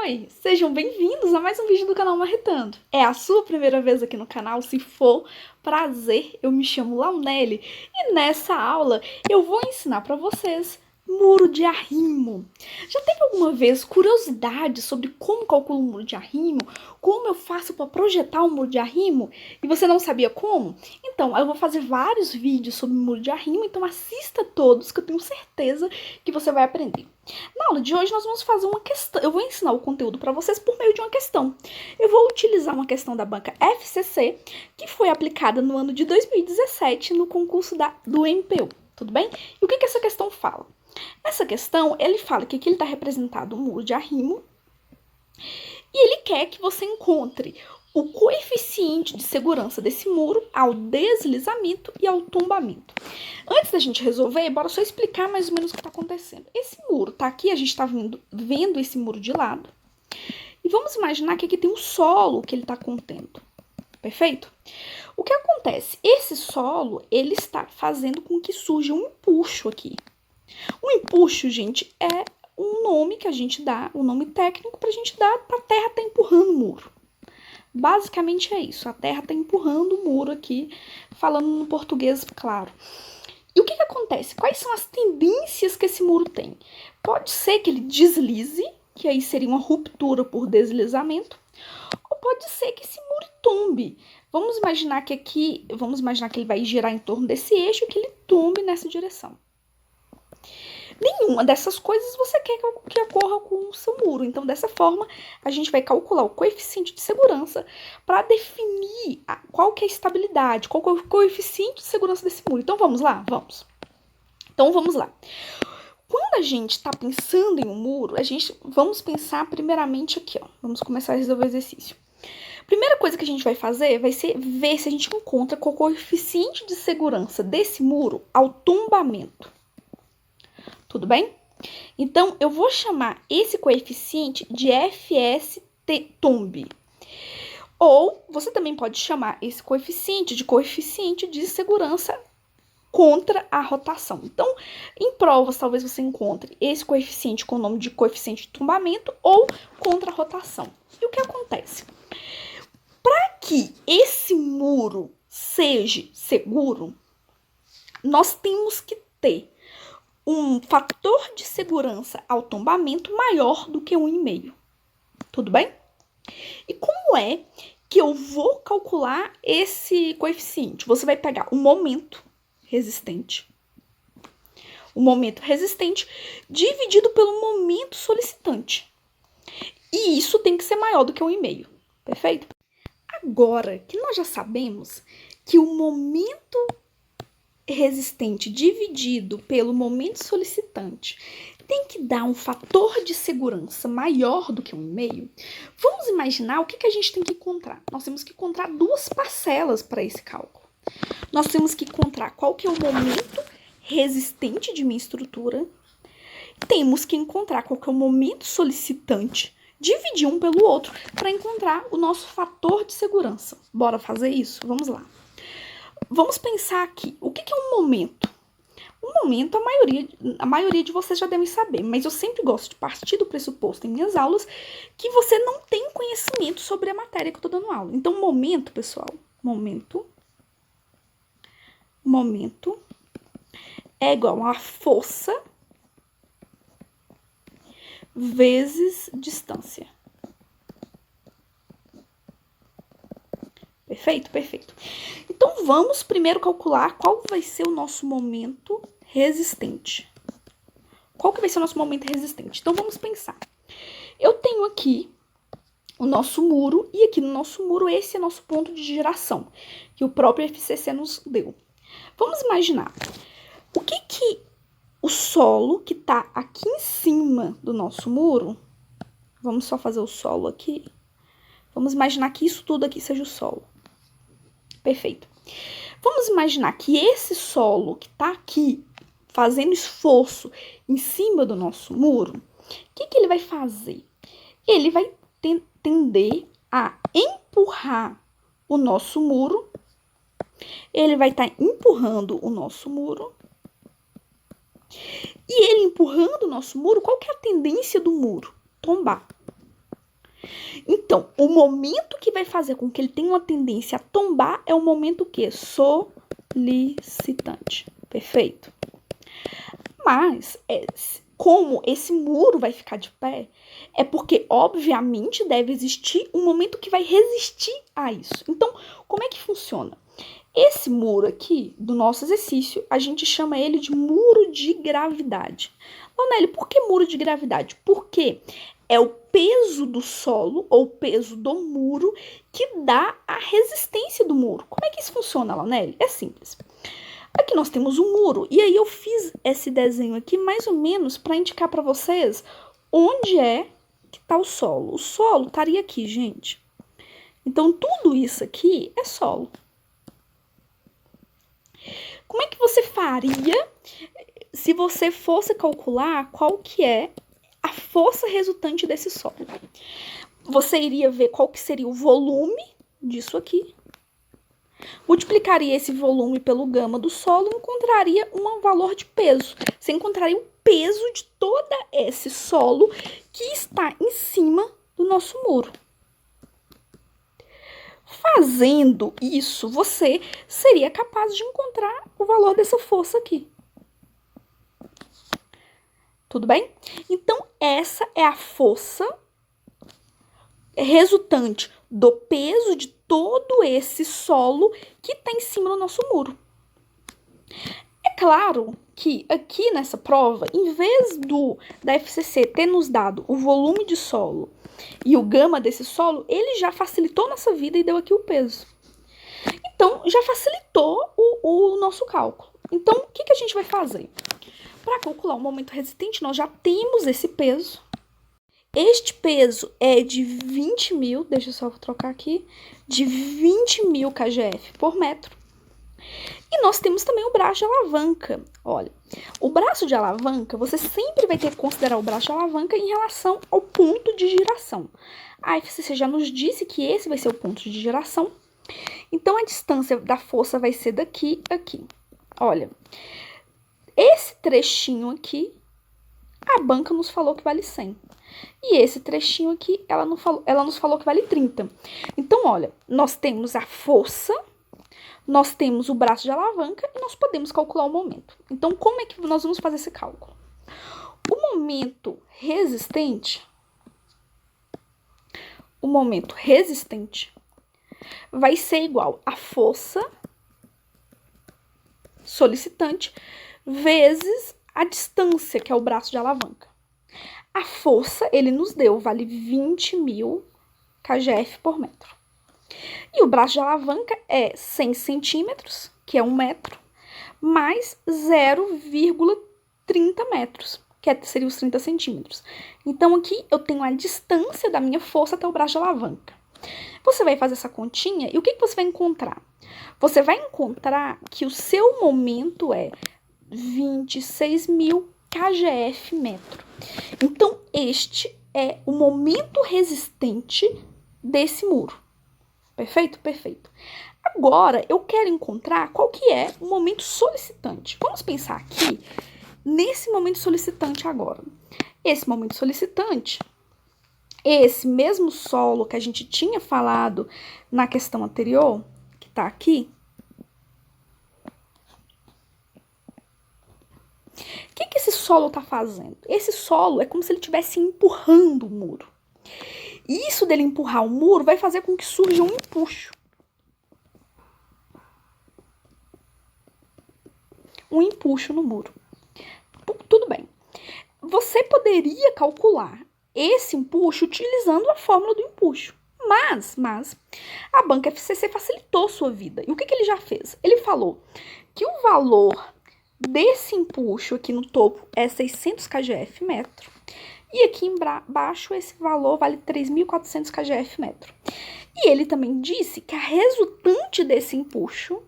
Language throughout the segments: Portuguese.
Oi, sejam bem-vindos a mais um vídeo do canal Marretando. É a sua primeira vez aqui no canal? Se for, prazer, eu me chamo Launelli e nessa aula eu vou ensinar para vocês muro de arrimo. Já teve alguma vez curiosidade sobre como calculo um muro de arrimo? Como eu faço para projetar um muro de arrimo? E você não sabia como? Então, eu vou fazer vários vídeos sobre muro de arrimo, então assista todos que eu tenho certeza que você vai aprender. Na aula de hoje nós vamos fazer uma questão, eu vou ensinar o conteúdo para vocês por meio de uma questão. Eu vou utilizar uma questão da banca FCC, que foi aplicada no ano de 2017 no concurso do MPU, tudo bem? E o que essa questão fala? Nessa questão, ele fala que aqui ele está representado um muro de arrimo e ele quer que você encontre o coeficiente de segurança desse muro ao deslizamento e ao tombamento. Antes da gente resolver, bora só explicar mais ou menos o que está acontecendo. Esse muro tá aqui, a gente está vendo esse muro de lado. E vamos imaginar que aqui tem um solo que ele está contendo. Perfeito? O que acontece? Esse solo, ele está fazendo com que surja um empuxo aqui. Um empuxo, gente, é um nome que a gente dá, um nome técnico para a gente dar para a terra estar empurrando o muro. Basicamente é isso, a terra está empurrando o muro aqui, falando no português claro. E o que acontece? Quais são as tendências que esse muro tem? Pode ser que ele deslize, que aí seria uma ruptura por deslizamento, ou pode ser que esse muro tombe. Vamos imaginar que ele vai girar em torno desse eixo e que ele tombe nessa direção. Nenhuma dessas coisas você quer que ocorra com o seu muro. Então, dessa forma, a gente vai calcular o coeficiente de segurança para definir qual que é a estabilidade, qual que é o coeficiente de segurança desse muro. Então, vamos lá? Vamos. Então, vamos lá. Quando a gente está pensando em um muro, vamos pensar primeiramente aqui, ó. Vamos começar a resolver o exercício. Primeira coisa que a gente vai fazer vai ser ver se a gente encontra qual o coeficiente de segurança desse muro ao tombamento. Tudo bem? Então, eu vou chamar esse coeficiente de FST tombe. Ou, você também pode chamar esse coeficiente de segurança contra a rotação. Então, em provas, talvez você encontre esse coeficiente com o nome de coeficiente de tombamento ou contra a rotação. E o que acontece? Para que esse muro seja seguro, nós temos que ter um fator de segurança ao tombamento maior do que 1,5. Tudo bem? E como é que eu vou calcular esse coeficiente? Você vai pegar o momento resistente dividido pelo momento solicitante. E isso tem que ser maior do que 1,5. Perfeito? Agora que nós já sabemos que o momento resistente dividido pelo momento solicitante tem que dar um fator de segurança maior do que 1,5, vamos imaginar o que a gente tem que encontrar. Nós temos que encontrar duas parcelas para esse cálculo. Nós temos que encontrar qual que é o momento resistente de minha estrutura, temos que encontrar qual que é o momento solicitante, dividir um pelo outro para encontrar o nosso fator de segurança. Bora fazer isso? Vamos lá. Vamos pensar aqui, o que é um momento? Um momento, a maioria de vocês já devem saber, mas eu sempre gosto de partir do pressuposto em minhas aulas que você não tem conhecimento sobre a matéria que eu estou dando aula. Então, momento, pessoal, momento é igual a força vezes distância. Perfeito? Perfeito. Então, vamos primeiro calcular qual vai ser o nosso momento resistente. Qual que vai ser o nosso momento resistente? Então, vamos pensar. Eu tenho aqui o nosso muro, e aqui no nosso muro, esse é nosso ponto de geração, que o próprio FCC nos deu. Vamos imaginar, o que o solo que está aqui em cima do nosso muro, vamos só fazer o solo aqui, vamos imaginar que isso tudo aqui seja o solo. Perfeito. Vamos imaginar que esse solo que está aqui, fazendo esforço em cima do nosso muro, o que ele vai fazer? Ele vai tender a empurrar o nosso muro, ele vai estar empurrando o nosso muro, e ele empurrando o nosso muro, qual que é a tendência do muro? Tombar. Então, o momento que vai fazer com que ele tenha uma tendência a tombar é o momento que? Solicitante. Perfeito? Mas, como esse muro vai ficar de pé, é porque, obviamente, deve existir um momento que vai resistir a isso. Então, como é que funciona? Esse muro aqui, do nosso exercício, a gente chama ele de muro de gravidade. Leonelli, por que muro de gravidade? Porque é o peso do solo, ou peso do muro, que dá a resistência do muro. Como é que isso funciona, Leonelli? É simples. Aqui nós temos um muro, e aí eu fiz esse desenho aqui mais ou menos para indicar para vocês onde é que está o solo. O solo estaria aqui, gente. Então, tudo isso aqui é solo. Como é que você faria se você fosse calcular qual que é a força resultante desse solo? Você iria ver qual que seria o volume disso aqui, multiplicaria esse volume pelo gama do solo e encontraria um valor de peso. Você encontraria o peso de todo esse solo que está em cima do nosso muro. Fazendo isso, você seria capaz de encontrar o valor dessa força aqui. Tudo bem? Então, essa é a força resultante do peso de todo esse solo que está em cima do nosso muro. É claro que aqui nessa prova, em vez da FCC ter nos dado o volume de solo e o gama desse solo, ele já facilitou nossa vida e deu aqui o peso. Então, já facilitou o nosso cálculo. Então, o que a gente vai fazer? Para calcular o momento resistente, nós já temos esse peso. Este peso é de 20.000, deixa eu só trocar aqui, de 20.000 kgf por metro. E nós temos também o braço de alavanca. Olha, o braço de alavanca, você sempre vai ter que considerar o braço de alavanca em relação ao ponto de giração. A FCC já nos disse que esse vai ser o ponto de giração. Então, a distância da força vai ser daqui a aqui. Olha, esse trechinho aqui, a banca nos falou que vale 100. E esse trechinho aqui, ela nos falou que vale 30. Então, olha, nós temos a força, nós temos o braço de alavanca e nós podemos calcular o momento. Então, como é que nós vamos fazer esse cálculo? O momento resistente vai ser igual a força solicitante vezes a distância, que é o braço de alavanca. A força, ele nos deu, vale 20.000 kgf por metro. E o braço de alavanca é 100 centímetros, que é 1 metro, mais 0,30 metros, que seria os 30 centímetros. Então, aqui eu tenho a distância da minha força até o braço de alavanca. Você vai fazer essa continha e o que você vai encontrar? Você vai encontrar que o seu momento é 26.000 kgf metro. Então, este é o momento resistente desse muro. Perfeito? Perfeito. Agora, eu quero encontrar qual que é o momento solicitante. Vamos pensar aqui nesse momento solicitante agora. Esse momento solicitante, esse mesmo solo que a gente tinha falado na questão anterior, que tá aqui, o que esse solo tá fazendo? Esse solo é como se ele estivesse empurrando o muro. E isso dele empurrar o muro vai fazer com que surja um empuxo. Um empuxo no muro. Tudo bem. Você poderia calcular esse empuxo utilizando a fórmula do empuxo. Mas a banca FCC facilitou sua vida. E o que ele já fez? Ele falou que o valor desse empuxo aqui no topo é 600 kgf metro. E aqui embaixo esse valor vale 3.400 kgf metro. E ele também disse que a resultante desse empuxo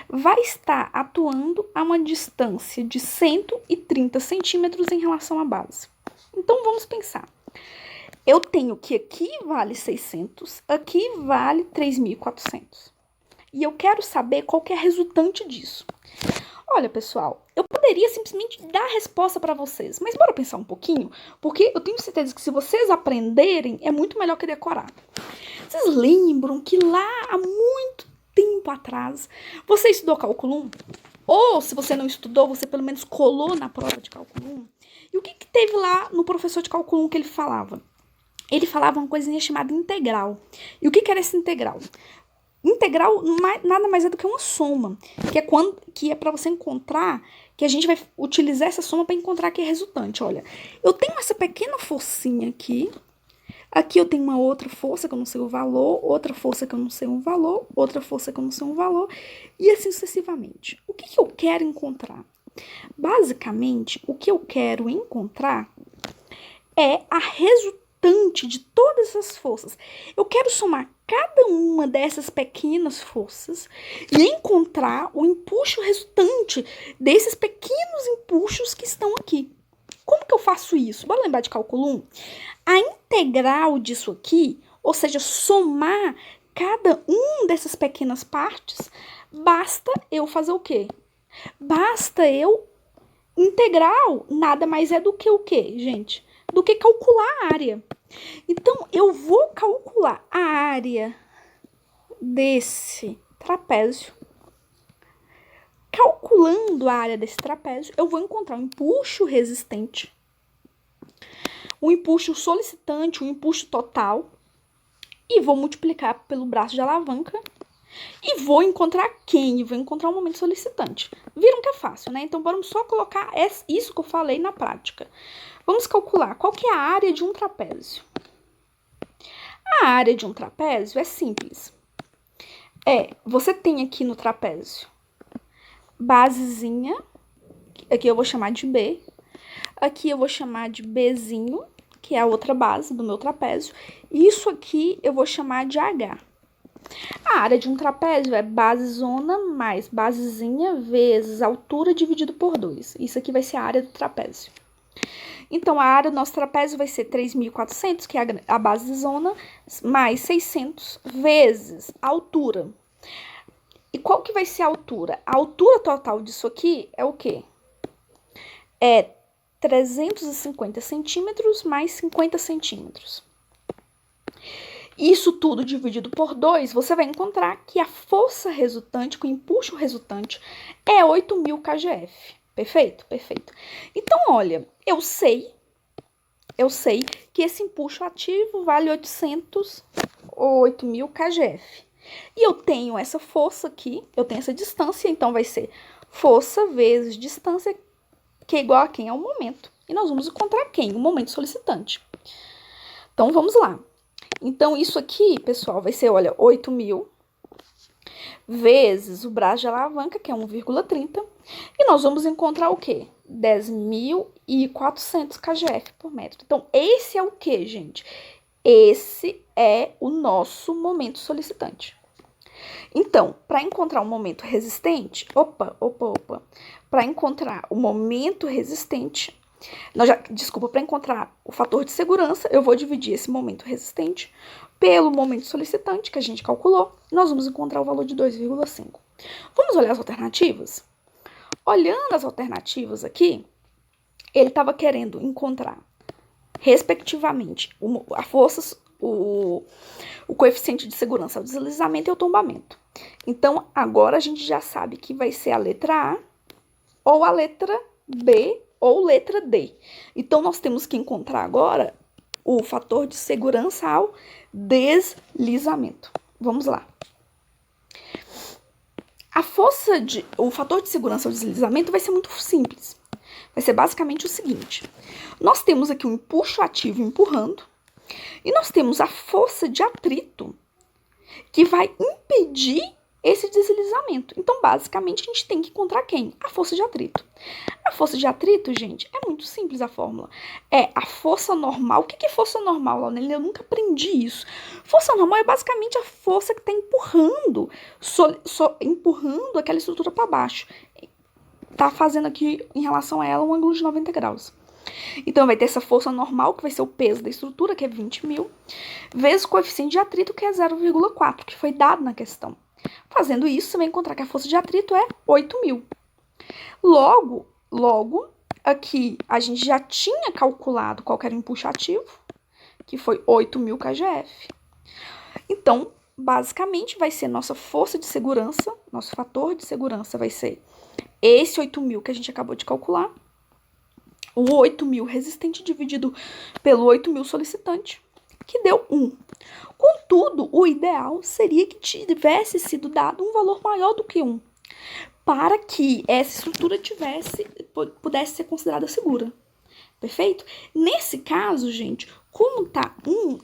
vai estar atuando a uma distância de 130 centímetros em relação à base. Então, vamos pensar. Eu tenho que aqui vale 600, aqui vale 3.400. E eu quero saber qual que é a resultante disso. Olha, pessoal, eu poderia ia simplesmente dar a resposta para vocês. Mas bora pensar um pouquinho, porque eu tenho certeza que se vocês aprenderem, é muito melhor que decorar. Vocês lembram que lá há muito tempo atrás, você estudou cálculo 1? Ou, se você não estudou, você pelo menos colou na prova de cálculo 1? E o que teve lá no professor de cálculo 1 que ele falava? Ele falava uma coisinha chamada integral. E o que era esse integral? Integral nada mais é do que uma soma, que é para você encontrar, que a gente vai utilizar essa soma para encontrar aqui a resultante. Olha, eu tenho essa pequena forcinha aqui, aqui eu tenho uma outra força que eu não sei o valor, outra força que eu não sei um valor, outra força que eu não sei um valor, e assim sucessivamente. O que eu quero encontrar? Basicamente, o que eu quero encontrar é a resultante de todas essas forças. Eu quero somar cada uma dessas pequenas forças e encontrar o empuxo resultante desses pequenos empuxos que estão aqui. Como que eu faço isso? Bora lembrar de cálculo 1? A integral disso aqui, ou seja, somar cada uma dessas pequenas partes, basta eu fazer o quê? Basta eu integral, nada mais é do que o quê, gente? Do que calcular a área. Então, eu vou calcular a área desse trapézio. Calculando a área desse trapézio, eu vou encontrar um empuxo resistente, um empuxo solicitante, um empuxo total, e vou multiplicar pelo braço de alavanca, e vou encontrar quem? Vou encontrar o momento solicitante. Viram que é fácil, né? Então, vamos só colocar isso que eu falei na prática. Vamos calcular qual que é a área de um trapézio. A área de um trapézio é simples. Você tem aqui no trapézio basezinha, aqui eu vou chamar de B, aqui eu vou chamar de Bzinho, que é a outra base do meu trapézio, e isso aqui eu vou chamar de H. A área de um trapézio é basezona mais basezinha vezes altura dividido por 2. Isso aqui vai ser a área do trapézio. Então, a área do nosso trapézio vai ser 3.400, que é a basezona, mais 600 vezes a altura. E qual que vai ser a altura? A altura total disso aqui é o quê? É 350 centímetros mais 50 centímetros. Isso tudo dividido por 2, você vai encontrar que a força resultante, que o empuxo resultante, é 8.000 kgf. Perfeito? Perfeito. Então, olha, eu sei que esse empuxo ativo vale 8.000 kgf. E eu tenho essa força aqui, eu tenho essa distância, então vai ser força vezes distância, que é igual a quem? Ao momento. E nós vamos encontrar quem? O momento solicitante. Então, vamos lá. Então, isso aqui, pessoal, vai ser, olha, 8.000 vezes o braço de alavanca, que é 1,30. E nós vamos encontrar o quê? 10.400 kgf por metro. Então, esse é o quê, gente? Esse é o nosso momento solicitante. Então, para encontrar um momento resistente, para encontrar o momento resistente, para encontrar o fator de segurança, eu vou dividir esse momento resistente pelo momento solicitante, que a gente calculou, nós vamos encontrar o valor de 2,5. Vamos olhar as alternativas? Olhando as alternativas aqui, ele estava querendo encontrar, respectivamente, a força, o coeficiente de segurança, o deslizamento e o tombamento. Então, agora a gente já sabe que vai ser a letra A, ou a letra B, ou letra D. Então, nós temos que encontrar agora o fator de segurança ao deslizamento. Vamos lá. O fator de segurança ao deslizamento vai ser muito simples. Vai ser basicamente o seguinte. Nós temos aqui um empuxo ativo empurrando e nós temos a força de atrito que vai impedir esse deslizamento. Então, basicamente, a gente tem que encontrar quem? A força de atrito. A força de atrito, gente, é muito simples a fórmula. É a força normal. O que é força normal, Launelli? Eu nunca aprendi isso. Força normal é basicamente a força que está empurrando, empurrando aquela estrutura para baixo. Tá fazendo aqui, em relação a ela, um ângulo de 90 graus. Então, vai ter essa força normal, que vai ser o peso da estrutura, que é 20.000, vezes o coeficiente de atrito, que é 0,4, que foi dado na questão. Fazendo isso, você vai encontrar que a força de atrito é 8.000. Logo, Logo, aqui a gente já tinha calculado qual que era o empuxo ativo, que foi 8.000 kgf. Então, basicamente, vai ser nossa força de segurança, nosso fator de segurança vai ser esse 8.000 que a gente acabou de calcular, o 8.000 resistente dividido pelo 8.000 solicitante, que deu 1. Contudo, o ideal seria que tivesse sido dado um valor maior do que 1, para que essa estrutura pudesse ser considerada segura. Perfeito? Nesse caso, gente, como tá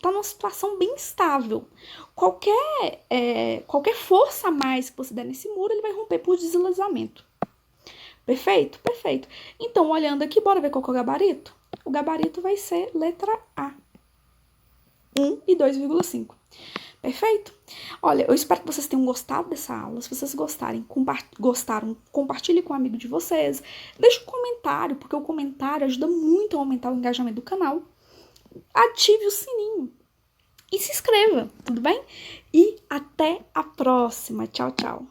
numa situação bem estável. Qualquer força a mais que você der nesse muro, ele vai romper por deslizamento. Perfeito? Perfeito. Então, olhando aqui, bora ver qual que é o gabarito? O gabarito vai ser letra A. 1 e 2,5. Perfeito? Olha, eu espero que vocês tenham gostado dessa aula. Se vocês gostaram, compartilhe com um amigo de vocês. Deixe um comentário, porque o comentário ajuda muito a aumentar o engajamento do canal. Ative o sininho e se inscreva, tudo bem? E até a próxima. Tchau, tchau.